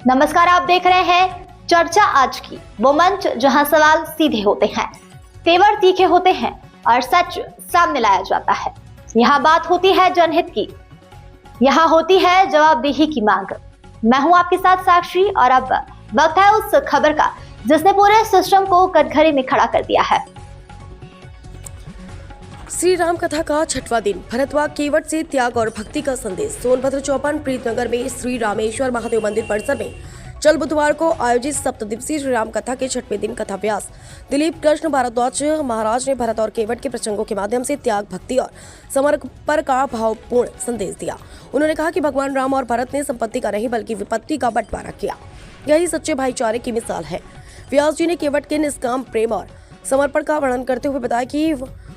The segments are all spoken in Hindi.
नमस्कार, आप देख रहे हैं चर्चा आज की, वो मंच जहां सवाल सीधे होते हैं, तेवर तीखे होते हैं और सच सामने लाया जाता है। यहाँ बात होती है जनहित की, यहाँ होती है जवाबदेही की मांग। मैं हूं आपके साथ साक्षी और अब वक्त है उस खबर का जिसने पूरे सिस्टम को कटघरे में खड़ा कर दिया है। श्री राम कथा का छठवां दिन, भरतवा केवट से त्याग और भक्ति का संदेश। सोनभद्र चौपान प्रीतनगर में श्री रामेश्वर महादेव मंदिर परिसर में चल बुधवार को आयोजित सप्तदिवसीय श्री राम कथा के छठवें दिन कथा व्यास दिलीप कृष्ण भारद्वाज महाराज ने भरत और केवट के प्रसंगों के माध्यम से त्याग, भक्ति और समर्पण का भावपूर्ण संदेश दिया। उन्होंने कहा कि भगवान राम और भरत ने संपत्ति का नहीं बल्कि विपत्ति का बंटवारा किया, यही सच्चे भाईचारे की मिसाल है। व्यास जी ने केवट के निष्काम प्रेम और समर्पण का वर्णन करते हुए बताया कि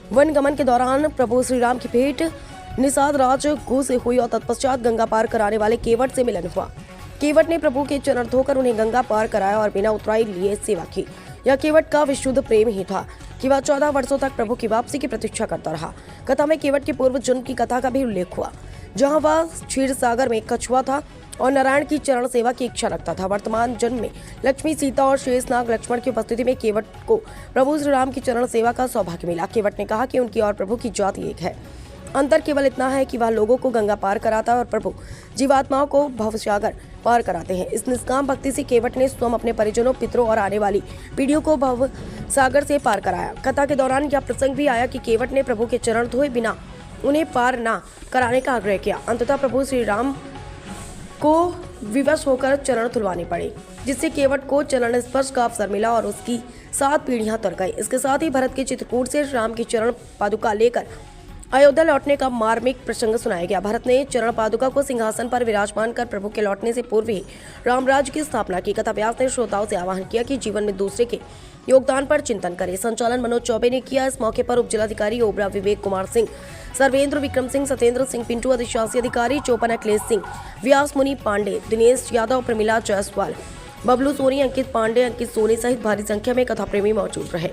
वन गमन के दौरान प्रभु श्री राम की भेंट निषाद राज गो से हुई और तत्पश्चात गंगा पार कराने वाले केवट से मिलन हुआ। केवट ने प्रभु के चरण धोकर उन्हें गंगा पार कराया और बिना उतराई लिए सेवा की। यह केवट का विशुद्ध प्रेम ही था कि वह 14 वर्षों तक प्रभु की वापसी की प्रतीक्षा करता रहा। कथा में केवट के पूर्व जन्म की कथा का भी उल्लेख हुआ, जहाँ वह क्षीर सागर में कछुआ था और नारायण की चरण सेवा की इच्छा रखता था। वर्तमान जन्म में लक्ष्मी, सीता और शेषनाग लक्ष्मण की उपस्थिति में केवट को प्रभु श्री राम की चरण सेवा का सौभाग्य मिला। केवट ने कहा कि उनकी और प्रभु की जाति एक है, अंतर केवल इतना है कि वह लोगों को गंगा पार कराता है और प्रभु जीवात्माओं को भवसागर पार कराते हैं। इस निष्काम भक्ति से केवट ने स्वयं अपने परिजनों, पितरों और आने वाली पीढ़ियों को भव सागर से पार कराया। कथा के दौरान यह प्रसंग भी आया कि केवट ने प्रभु के चरण धोए बिना उन्हें पार न कराने का आग्रह किया। अंततः प्रभु श्री राम को विवश होकर चरण धुलवाने पड़े, जिससे केवट को चरण स्पर्श का अवसर मिला और उसकी 7 पीढ़ियां तर गई। इसके साथ ही भरत के चित्रकूट से राम की चरण पादुका लेकर अयोध्या लौटने का मार्मिक प्रसंग सुनाया गया। भरत ने चरण पादुका को सिंहासन पर विराजमान कर प्रभु के लौटने से पूर्व ही रामराज की स्थापना की। कथा व्यास ने श्रोताओं से आह्वान किया कि जीवन में दूसरे के योगदान पर चिंतन करें। संचालन मनोज चौबे ने किया। इस मौके पर उपजिलाधिकारी ओबरा विवेक कुमार सिंह, सर्वेंद्र विक्रम सिंह, सत्येंद्र सिंह पिंटू, अधिशासी अधिकारी चौपन अखिलेश सिंह, व्यास मुनि पांडे, दिनेश यादव, प्रमिला जायसवाल, बबलू सोनी, अंकित पांडे, अंकित सोनी सहित भारी संख्या में कथा प्रेमी मौजूद रहे।